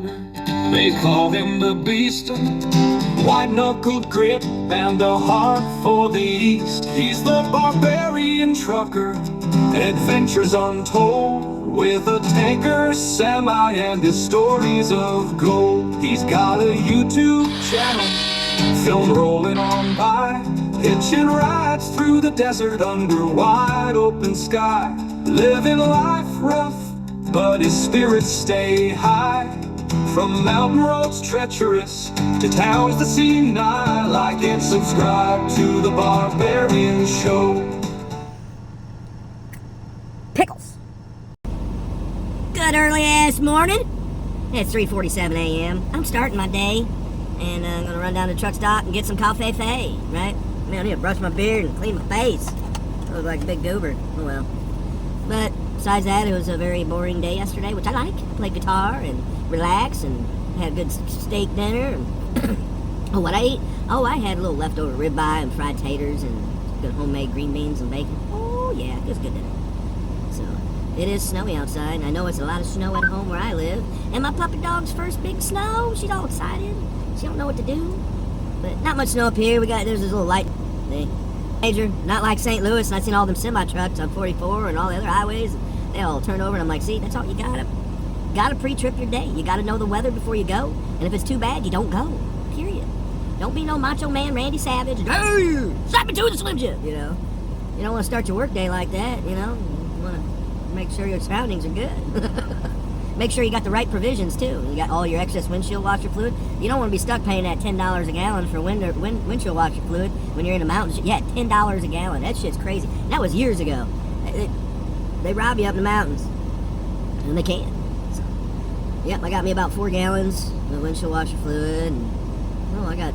road. They call him the Beast, white-knuckled grip and a heart for the East. He's the Barbarian Trucker, adventures untold, with a tanker, semi, and his stories of gold. He's got a YouTube channel, film rolling on by, hitching rides through the desert under wide open sky. Living life rough, but his spirits stay high. From mountain roads treacherous to towns that seem nigh. Like and subscribe to the Barbarian Show. Pickles. Good early ass morning. It's 3:47 a.m. I'm starting my day, and I'm gonna run down to the truck stop and get some coffee, right? Man, I need to brush my beard and clean my face. I look like a big goober. Oh well. But besides that, it was a very boring day yesterday, which I like. Played guitar and relaxed and had a good steak dinner. Oh, what I ate? Oh, I had a little leftover ribeye and fried taters and good homemade green beans and bacon. Oh yeah, it was good dinner. So, it is snowy outside, and I know it's a lot of snow at home where I live. And my puppy dog's first big snow. She's all excited. She don't know what to do. But not much snow up here. There's this little light thing. Major, not like St. Louis, and I've seen all them semi-trucks on 44 and all the other highways. They all turn over, and I'm like, see, that's all you gotta pre-trip your day. You gotta know the weather before you go, and if it's too bad, you don't go, period. Don't be no macho man Randy Savage, hey, slap me to the Slim Jim, you know. You don't want to start your work day like that, you know. You want to make sure your surroundings are good. Make sure you got the right provisions, too. You got all your excess windshield washer fluid. You don't want to be stuck paying that $10 a gallon for windshield washer fluid when you're in the mountains. Yeah, $10 a gallon. That shit's crazy. That was years ago. They rob you up in the mountains, and they can't. So, yep, I got me about 4 gallons of windshield washer fluid, and I got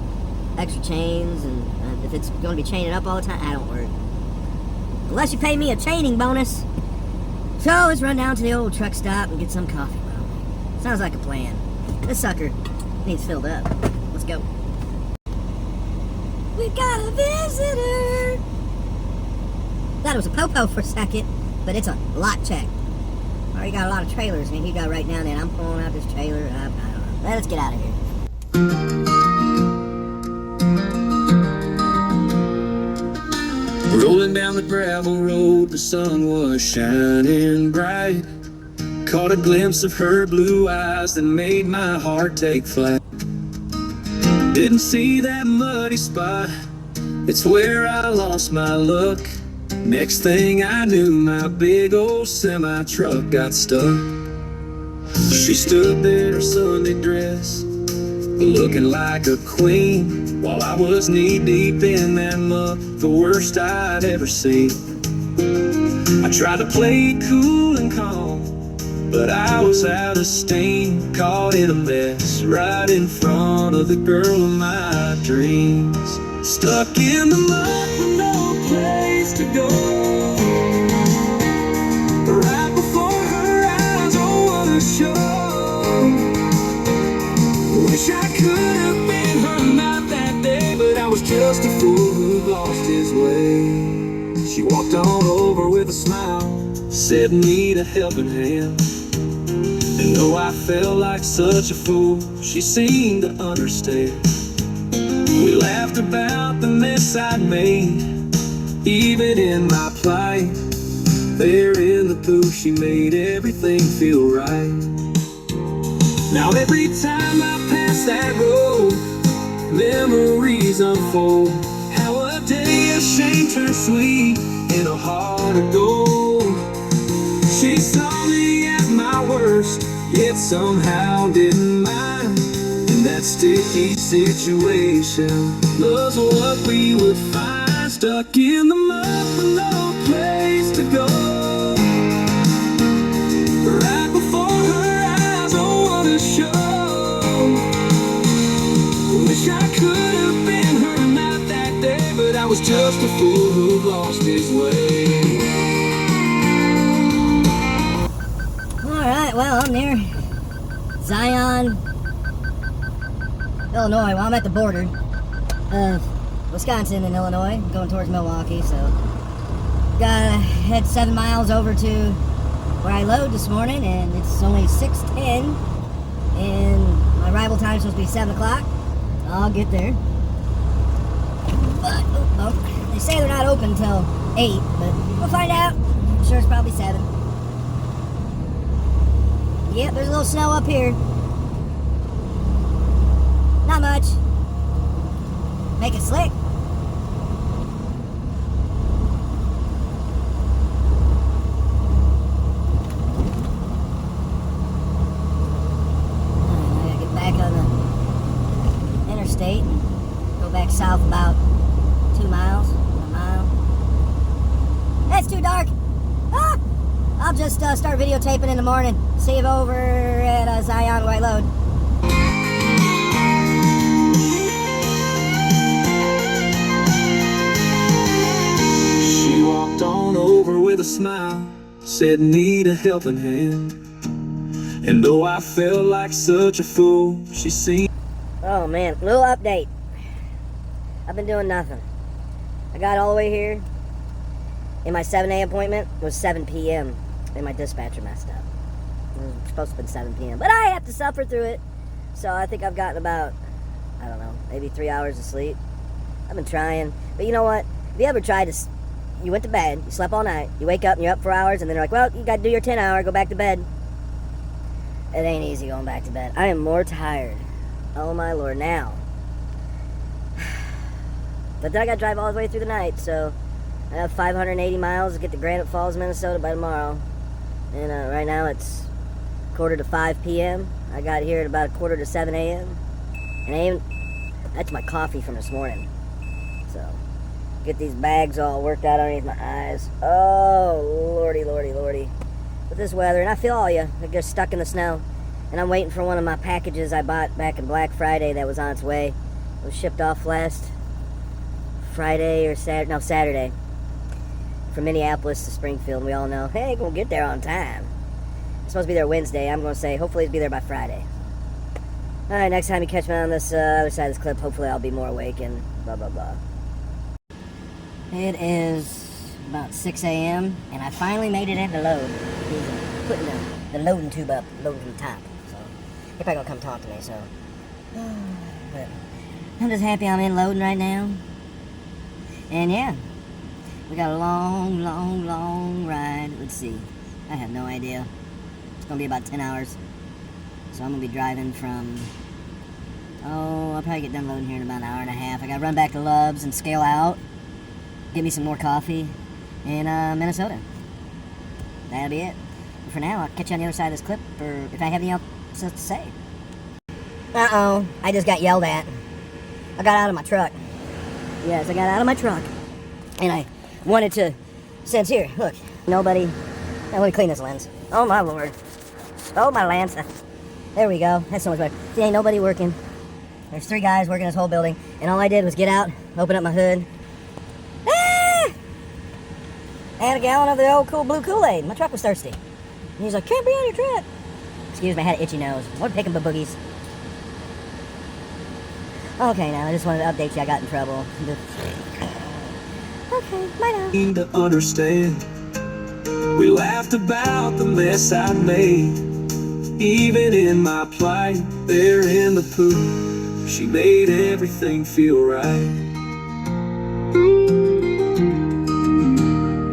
extra chains, and if it's going to be chaining up all the time, I don't worry. Unless you pay me a chaining bonus. So let's run down to the old truck stop and get some coffee. Well, sounds like a plan. This sucker needs filled up. Let's go. We got a visitor. Thought it was a popo for a second, but it's a lot check. Already got a lot of trailers, and he got right down there. I'm pulling out this trailer. I don't know. Let's get out of here. Rolling down the gravel road, the sun was shining bright. Caught a glimpse of her blue eyes that made my heart take flight. Didn't see that muddy spot, it's where I lost my luck. Next thing I knew, my big old semi-truck got stuck. She stood there in her Sunday dress, looking like a queen, while I was knee-deep in that muck, the worst I'd ever seen. I tried to play it cool and calm, but I was out of steam, caught in a mess right in front of the girl of my dreams. Stuck in the mud with no place to go, right before her eyes, oh what a show. Wish I could have been her not that day, but I was just a fool who lost his way. She walked on over with a smile, said need a helping hand. And though I felt like such a fool, she seemed to understand. We laughed about the mess I'd made, even in my plight. There in the booth, she made everything feel right. Now every time I pass that road, memories unfold. How a day of shame turned sweet in a heart of gold. She saw me at my worst, yet somehow didn't mind. In that sticky situation, love's what we would find. Stuck in the mud with no place to go, right before her eyes, oh what a show. Wish I could have been her not that day, but I was just a fool who lost his way. Alright, well, I'm near Zion, Illinois. Well, I'm at the border of Wisconsin and Illinois, going towards Milwaukee, so gotta head 7 miles over to where I load this morning, and it's only 6:10, and arrival time's supposed to be 7 o'clock. I'll get there. But, they say they're not open until 8, but we'll find out. I'm sure it's probably 7. Yep, there's a little snow up here. Not much. Make it slick. I gotta get back on the interstate and go back south about 2 miles, 1 mile. It's too dark. Ah! I'll just start videotaping in the morning. See you over at Zion White Load. She walked on over with a smile, said need a helping hand. And though I felt like such a fool, she seemed... Oh man, little update. I've been doing nothing. I got all the way here, and my 7 a.m. appointment was 7 p.m. and my dispatcher messed up. It was supposed to have been 7 p.m. but I have to suffer through it. So I think I've gotten about, I don't know, maybe 3 hours of sleep. I've been trying, but you know what? Have you ever tried to, you went to bed, you slept all night, you wake up and you're up for hours, and then they're like, well, you got to do your 10 hour, go back to bed. It ain't easy going back to bed. I am more tired. Oh my Lord, now. But then I got to drive all the way through the night, so I have 580 miles to get to Granite Falls, Minnesota by tomorrow. And right now it's 4:45 p.m. I got here at about 6:45 a.m. And that's my coffee from this morning. So, get these bags all worked out underneath my eyes. Oh, lordy, lordy, lordy. With this weather, and I feel all you. I get stuck in the snow. And I'm waiting for one of my packages I bought back in Black Friday that was on its way. It was shipped off last Friday or Saturday. From Minneapolis to Springfield. We all know, hey, gonna get there on time. It's supposed to be there Wednesday. I'm gonna say, hopefully it'll be there by Friday. Alright, next time you catch me on this other side of this clip, hopefully I'll be more awake and blah, blah, blah. It is about 6 a.m. and I finally made it in to load. He's putting the loading tube up, loading from the top. So, he's probably gonna come talk to me, so. But I'm just happy I'm in loading right now. And yeah. We got a long, long, long ride. Let's see. I have no idea. It's going to be about 10 hours. So I'm going to be driving from... Oh, I'll probably get done loading here in about an hour and a half. I got to run back to Love's and scale out. Get me some more coffee in Minnesota. That'll be it. But for now, I'll catch you on the other side of this clip, or if I have anything else to say. Uh-oh. I just got yelled at. I got out of my truck. Yes, I got out of my truck. And I wanted to, since here, look, nobody, let me clean this lens. Oh my Lord. Oh my Lance. There we go. That's so much better. See, ain't nobody working. There's 3 guys working this whole building, and all I did was get out, open up my hood. Ah! And a gallon of the old cool blue Kool-Aid. My truck was thirsty. And he's like, can't be on your truck. Excuse me, I had an itchy nose. What picking the boogies? Okay, now I just wanted to update you. I got in trouble. Okay, bye now. Need to understand. We laughed about the mess I made. Even in my plight, there in the pool, she made everything feel right.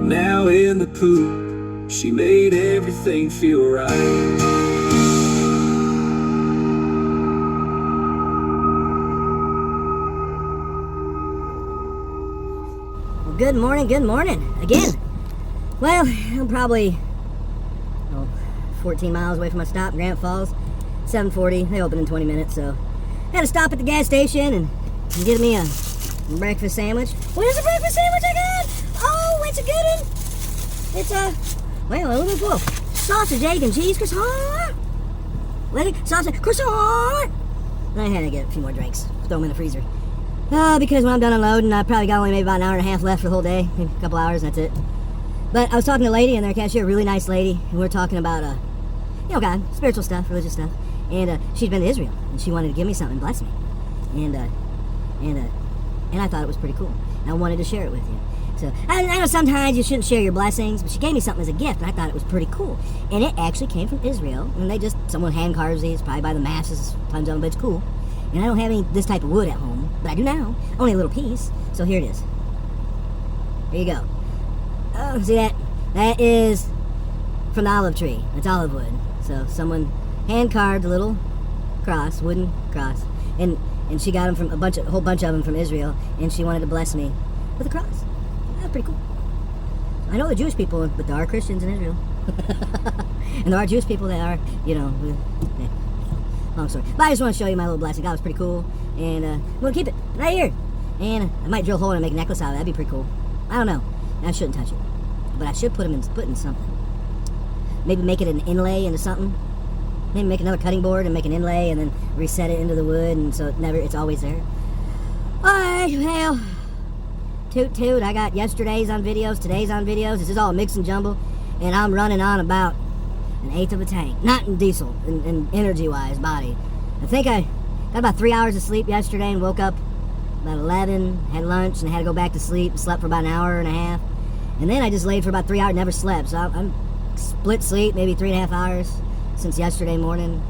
Now in the pool, she made everything feel right. Good morning, again. Well, I'm probably 14 miles away from my stop, Granite Falls, 7:40, they open in 20 minutes, so I had to stop at the gas station and get me a breakfast sandwich. Where's the breakfast sandwich I got? Oh, it's a good one. It's a little bit full. Sausage, egg, and cheese croissant. Sausage, croissant. And I had to get a few more drinks, throw them in the freezer. Because when I'm done unloading, I probably got only maybe about an hour and a half left for the whole day. Maybe a couple hours, and that's it. But I was talking to a lady in there, cashier, a really nice lady, and we were talking about, God, spiritual stuff, religious stuff. And she'd been to Israel, and she wanted to give me something, bless me. And I thought it was pretty cool. And I wanted to share it with you. So, I know sometimes you shouldn't share your blessings, but she gave me something as a gift, and I thought it was pretty cool. And it actually came from Israel, and someone hand carves these, probably by the masses, tons of them, but it's cool. And I don't have any this type of wood at home, but I do now. Only a little piece, so here it is. Here you go. Oh, see that? That is from the olive tree. It's olive wood. So someone hand carved a little cross, wooden cross, and she got them from a whole bunch of them from Israel, and she wanted to bless me with a cross. That's pretty cool. I know the Jewish people, but there are Christians in Israel, and there are Jewish people that are, long story. But I just want to show you my little blessing. God was pretty cool, and I'm gonna keep it right here. And I might drill a hole and make a necklace out of it. That'd be pretty cool. I don't know. I shouldn't touch it, but I should put in something. Maybe make it an inlay into something. Maybe make another cutting board and make an inlay, and then reset it into the wood, and so it's always there. All right, well, toot toot. I got yesterday's on videos, today's on videos. This is all mix and jumble, and I'm running on about an eighth of a tank. Not in diesel, in energy-wise, body. I think I got about 3 hours of sleep yesterday and woke up about 11, had lunch, and had to go back to sleep. Slept for about an hour and a half. And then I just laid for about 3 hours, never slept. So I'm split sleep, maybe 3.5 hours since yesterday morning.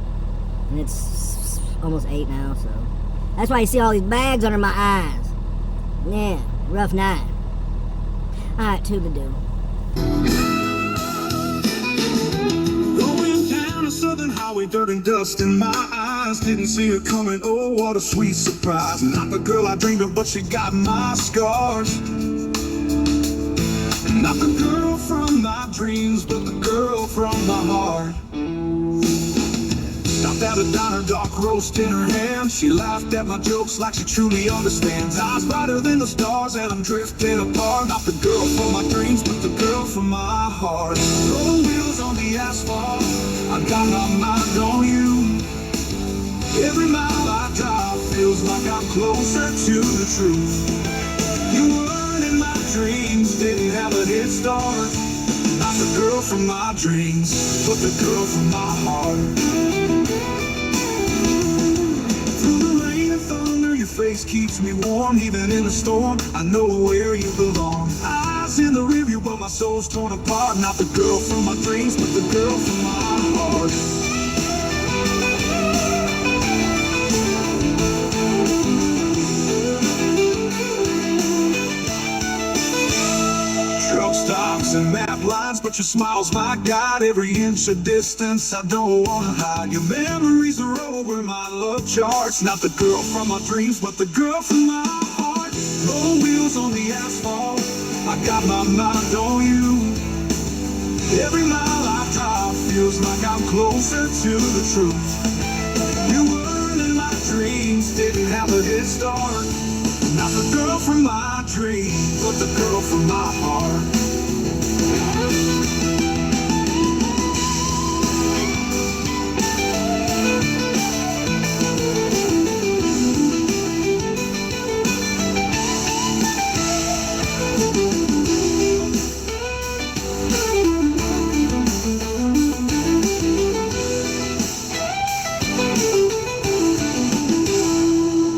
And it's almost 8 now, so. That's why you see all these bags under my eyes. Yeah, rough night. Alright, toodle-doo. Going down a southern highway, dirt and dust in my eyes. Didn't see her coming, oh, what a sweet surprise. Not the girl I dreamed of, but she got my scars. Not the girl from my dreams, but the girl from my heart. Stopped at a diner, dark roast in her hand. She laughed at my jokes like she truly understands. Eyes brighter than the stars and I'm drifting apart. Not the girl from my dreams, but the girl from my heart. Rolling wheels on the asphalt, I got my mind on you. Every mile I drive feels like I'm closer to the truth. You weren't in my dreams, didn't have a head start. Not the girl from my dreams, but the girl from my heart. Through the rain and thunder, your face keeps me warm. Even in a storm, I know where you belong. Eyes in the rearview, but my soul's torn apart. Not the girl from my dreams, but the girl from my heart. Stops and map lines, but your smile's my guide. Every inch of distance I don't wanna hide. Your memories are over my love charts. Not the girl from my dreams, but the girl from my heart. Rolling wheels on the asphalt, I got my mind on you. Every mile I drive feels like I'm closer to the truth. You weren't in my dreams, didn't have a head start. Not the girl from my dreams, but the girl from my heart.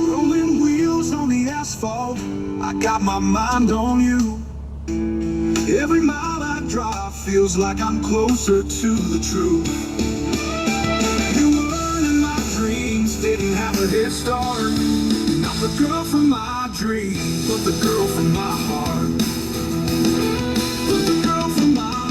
Rolling wheels on the asphalt, I got my mind on you. Every mile I drive feels like I'm closer to the truth. You weren't in my dreams, didn't have a head start. Not the girl from my dreams, but the girl from my heart. But the girl from my heart.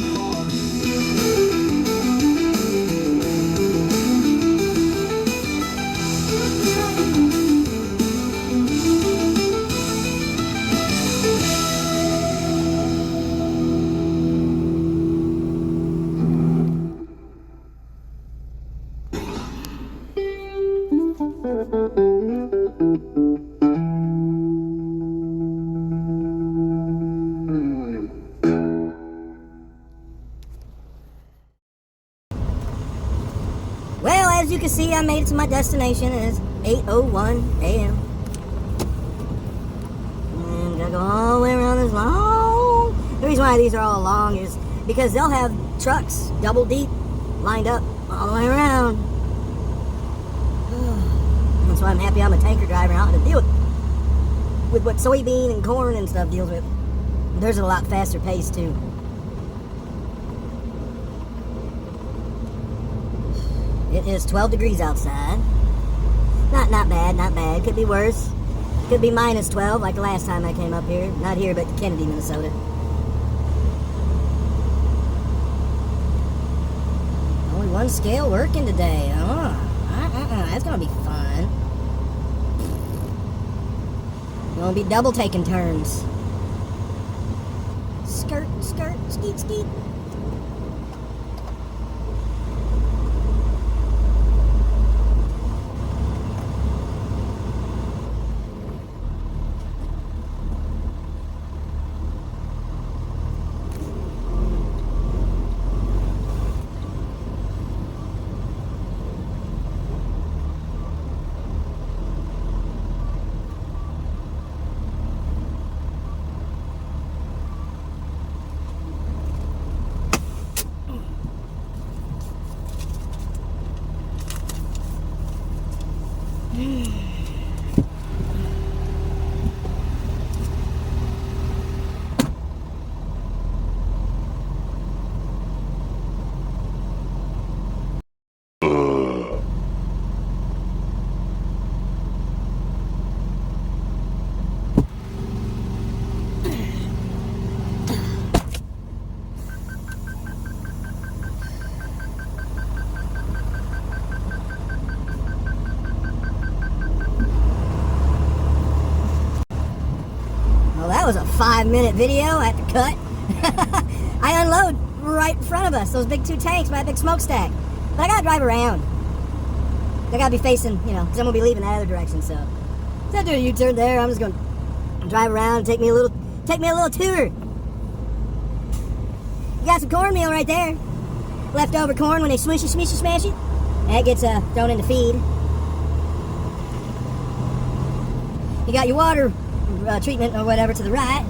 Well, as you can see, I made it to my destination. It's 8:01 a.m. And gotta go all the way around this long. The reason why these are all long is because they'll have trucks double deep lined up all the way around. That's why I'm happy I'm a tanker driver. I don't have to deal with what soybean and corn and stuff deals with. Theirs are a lot faster paced too. It is 12 degrees outside. Not bad, not bad. Could be worse. Could be minus 12 like the last time I came up here. Not here, but Kennedy, Minnesota. Only one scale working today. That's gonna be fun. Gonna be double taking turns. Skirt, skirt, skeet, skeet. That was a 5-minute video at the cut. I unload right in front of us, those big 2 tanks, my big smokestack. But I gotta drive around. I gotta be facing, because I'm gonna be leaving that other direction, so. Instead of doing a U-turn there, I'm just gonna drive around and take me a little tour. You got some cornmeal right there. Leftover corn when they smash it. That gets thrown in the feed. You got your water treatment or whatever to the right.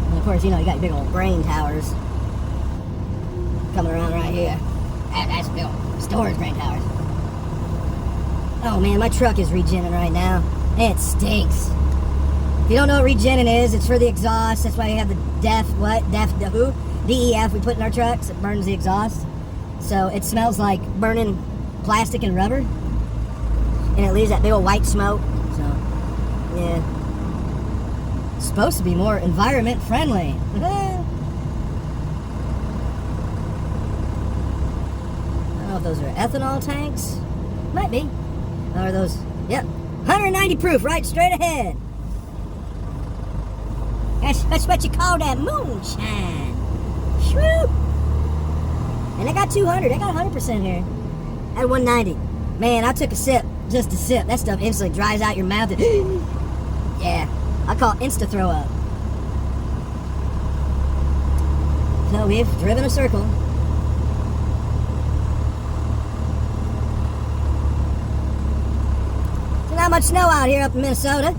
And of course, you got your big old brain towers coming around right here. That's big old storage brain towers. Oh man, my truck is regenning right now. It stinks. If you don't know what regenning is, it's for the exhaust. That's why you have the DEF we put in our trucks. It burns the exhaust. So it smells like burning plastic and rubber. And it leaves that big old white smoke. So, yeah. It's supposed to be more environment friendly. I don't know if those are ethanol tanks. Might be. Or are those, yep. 190 proof, right straight ahead. That's what you call that moonshine. Shoo! And I got 200. I got 100% here. At 190. Man, I took a sip. Just a sip. That stuff instantly dries out your mouth. Yeah. I call it insta throw up. So we've driven a circle. There's not much snow out here up in Minnesota.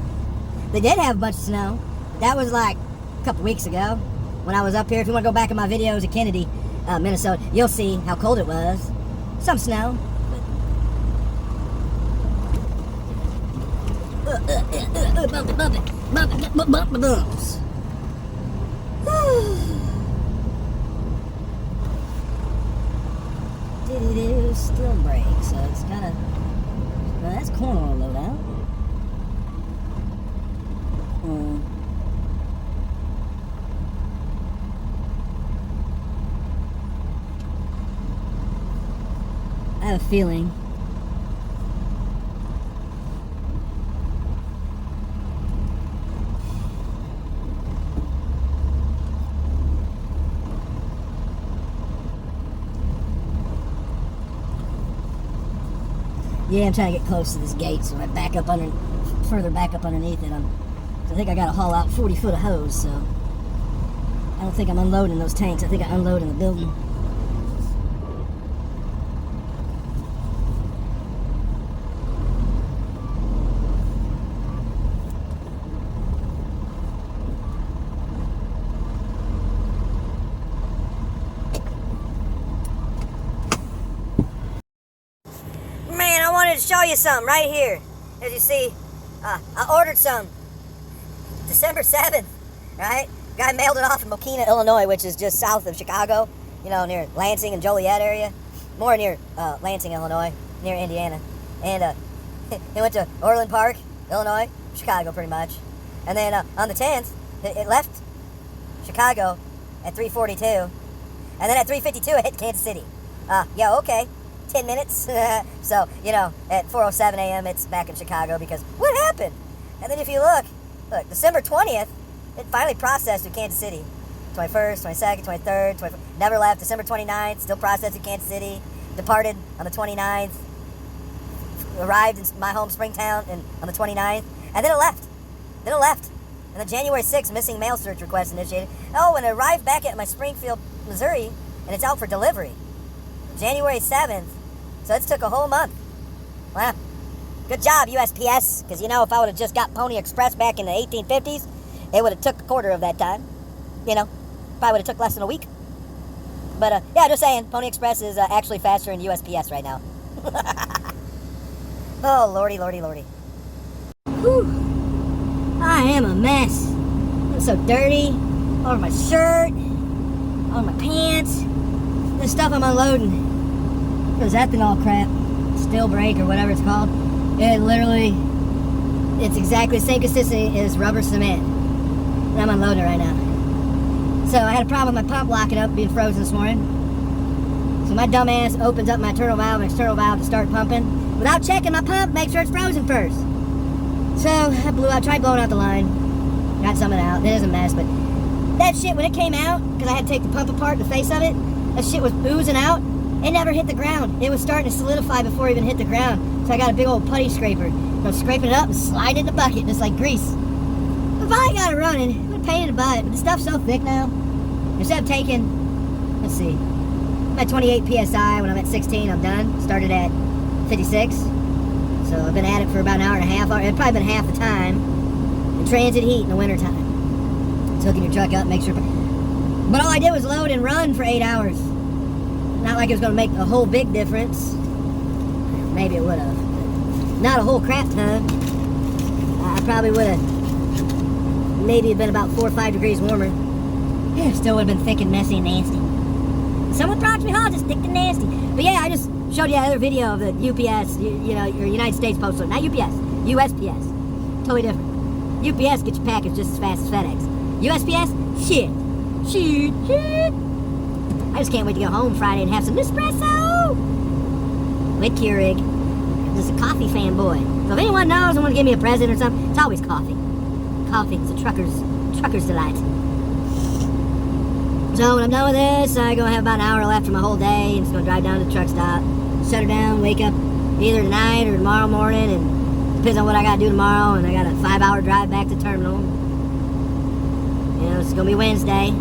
They did have a bunch of snow. But that was like a couple weeks ago when I was up here. If you want to go back in my videos of Kennedy, Minnesota, you'll see how cold it was. Some snow. Bumps. Still break, so it's kind of. Well, that's corn oil loadout. I have a feeling. Yeah, I'm trying to get close to this gate, so I back up further back up underneath it. I think I got to haul out 40 foot of hose, so I don't think I'm unloading those tanks. I think I unload in the building. To show you something right here. As you see, I ordered some December 7th, right? Guy mailed it off in Mokina, Illinois, which is just south of Chicago, you know, near Lansing and Joliet area. More near Lansing, Illinois, near Indiana. And he went to Orland Park, Illinois, Chicago pretty much. And then on the 10th, it left Chicago at 3:42. And then at 3:52, it hit Kansas City. Yeah, okay. 10 minutes. So, you know, at 4:07 a.m., it's back in Chicago because what happened? And then if you look, December 20th, it finally processed to Kansas City. 21st, 22nd, 23rd, 24th, never left. December 29th, still processed in Kansas City. Departed on the 29th. Arrived in my home, Springtown, on the 29th. And then it left. And then January 6th, missing mail search request initiated. Oh, and it arrived back at my Springfield, Missouri, and it's out for delivery. January 7th. So it took a whole month. Wow. Good job, USPS. Because, you know, if I would have just got Pony Express back in the 1850s, it would have took a quarter of that time. You know, probably would have took less than a week. But, yeah, just saying, Pony Express is actually faster than USPS right now. Oh, lordy. Whew. I am a mess. I'm so dirty. All over my shirt. All over my pants. This stuff I'm unloading. This ethanol crap. Steel brake or whatever it's called. It's exactly the same consistency as rubber cement. And I'm unloading it right now. So I had a problem with my pump locking up, being frozen this morning. So my dumb ass opens up my internal valve and external valve to start pumping. Without checking my pump, make sure it's frozen first. So I tried blowing out the line. Got something out. It is a mess, but that shit, when it came out, because I had to take the pump apart, the face of it, that shit was oozing out. It never hit the ground. It was starting to solidify before it even hit the ground. So I got a big old putty scraper. I'm scraping it up and sliding it in the bucket, just like grease. But I got it running. What a pain in the butt. But the stuff's so thick now. Instead of taking, let's see, I'm at 28 PSI. When I'm at 16, I'm done. Started at 56. So I've been at it for about an hour and a half. It's probably been half the time. In transit heat in the wintertime. It's hooking your truck up, make sure. But all I did was load and run for 8 hours. Not like it was going to make a whole big difference. Maybe it would have. Not a whole crap ton. I probably would have. Maybe been about 4 or 5 degrees warmer. Yeah, still would have been thick and messy and nasty. Some would probably be just thick and nasty. But yeah, I just showed you another video of the UPS, you know, your United States Postal. Not UPS, USPS. Totally different. UPS gets your package just as fast as FedEx. USPS, shit. I just can't wait to go home Friday and have some espresso with Keurig. I'm just a coffee fanboy. So if anyone knows and want to give me a present or something, it's always coffee. Coffee is a trucker's delight. So when I'm done with this, I'm going to have about an hour left for my whole day. I'm just going to drive down to the truck stop, shut her down, wake up either tonight or tomorrow morning, and depends on what I got to do tomorrow, and I got a 5-hour drive back to the terminal. You know, it's going to be Wednesday.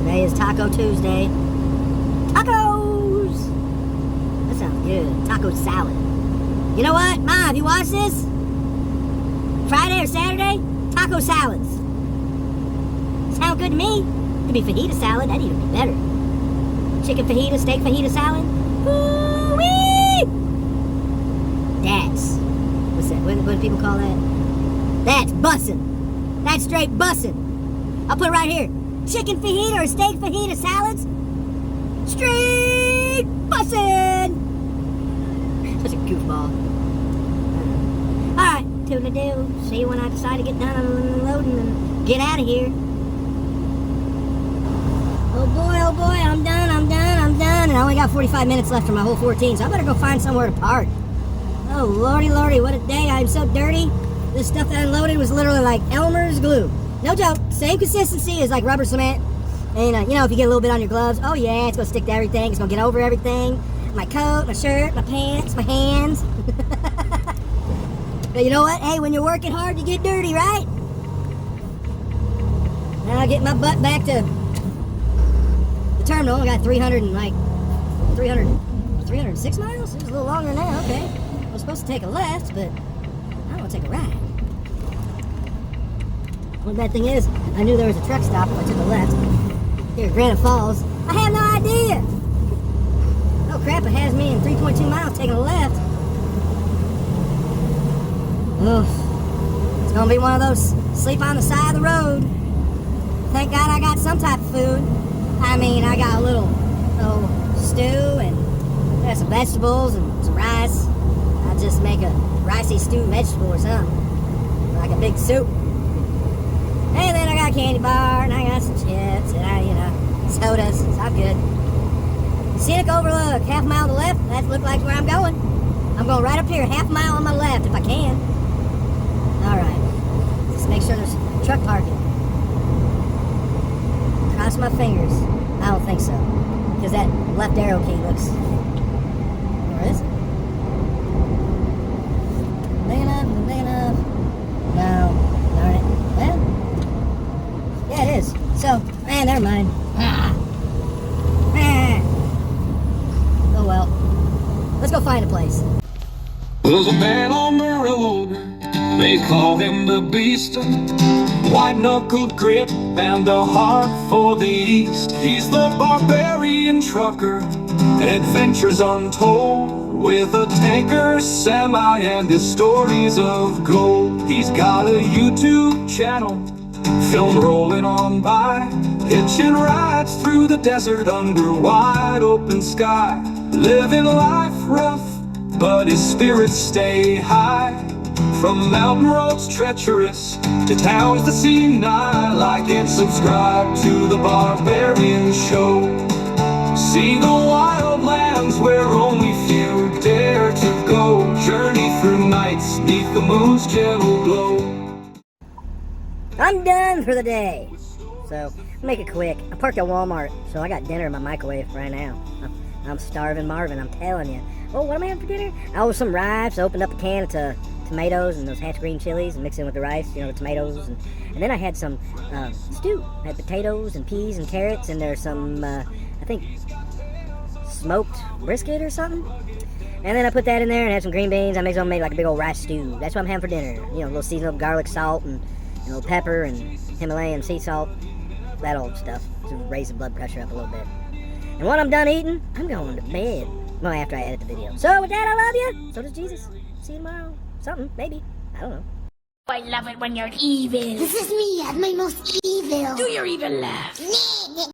Today is Taco Tuesday. Tacos! That sounds good. Taco salad. You know what? Ma, if you watch this, Friday or Saturday, taco salads. Sound good to me. Could be fajita salad. That'd even be better. Chicken fajita, steak fajita salad. Woo-wee! That's, what's that? What do people call that? That's bussin'. That's straight bussin'. I'll put it right here. Chicken fajita or steak fajita salads. Straight bussin'. Such a goofball. Alright, toodle-doo. See you when I decide to get done unloading and get out of here. Oh boy, I'm done. And I only got 45 minutes left for my whole 14, so I better go find somewhere to park. Oh lordy, what a day. I'm so dirty. This stuff that I unloaded was literally like Elmer's glue. No joke. Same consistency as like rubber cement. And, you know, if you get a little bit on your gloves, oh yeah, it's going to stick to everything. It's going to get over everything. My coat, my shirt, my pants, my hands. But you know what? Hey, when you're working hard, you get dirty, right? Now I get my butt back to the terminal. I got 306 miles? It was a little longer now, okay. I was supposed to take a left, but I want to take a right. One bad thing is, I knew there was a truck stop if I took a left. Here at Granite Falls. I have no idea! Oh crap, it has me in 3.2 miles taking a left. Oh, it's gonna be one of those sleep on the side of the road. Thank God I got some type of food. I mean, I got a little stew and there's some vegetables and some rice. I'll just make a ricey stew vegetable or something, like a big soup. And then I got a candy bar and I got some chips and sodas. So I'm good. Scenic overlook, half a mile to the left. That looks like where I'm going. I'm going right up here, half a mile on my left if I can. All right. Just make sure there's truck parking. Cross my fingers. I don't think so, because that left arrow key looks. Where is it? Big enough, big enough. No, darn it. Well, yeah, it is. So, never mind. Oh well. Let's go find a place. There's a man on the road, they call him the Beast. White-knuckled grip and a heart for the East. He's the Barbarian Trucker, adventures untold, with a tanker, semi, and his stories of gold. He's got a YouTube channel, film rolling on by, hitching rides through the desert under wide open sky. Living life rough, but his spirits stay high. From mountain roads treacherous to towns that seem nigh. Like and subscribe to the Barbarian Show. See the wild lands where only few dare to go. Journey through nights neath the moon's gentle glow. I'm done for the day. So, make it quick. I parked at Walmart, so I got dinner in my microwave right now. I'm starving Marvin, I'm telling you. Oh, what am I having for dinner? Oh, some rice. I opened up a can of tomatoes and those hatch green chilies and mixed in with the rice, the tomatoes. And then I had some stew. I had potatoes and peas and carrots, and there's some, I think, smoked brisket or something. And then I put that in there and had some green beans. I made like a big old rice stew. That's what I'm having for dinner. A little seasoned garlic salt and a little pepper and Himalayan sea salt. That old stuff to raise the blood pressure up a little bit. And when I'm done eating, I'm going to bed. Well, after I edit the video. So with that, I love you. So does Jesus. See you tomorrow. Something, maybe. I don't know. I love it when you're evil. This is me at my most evil. Do your evil laugh.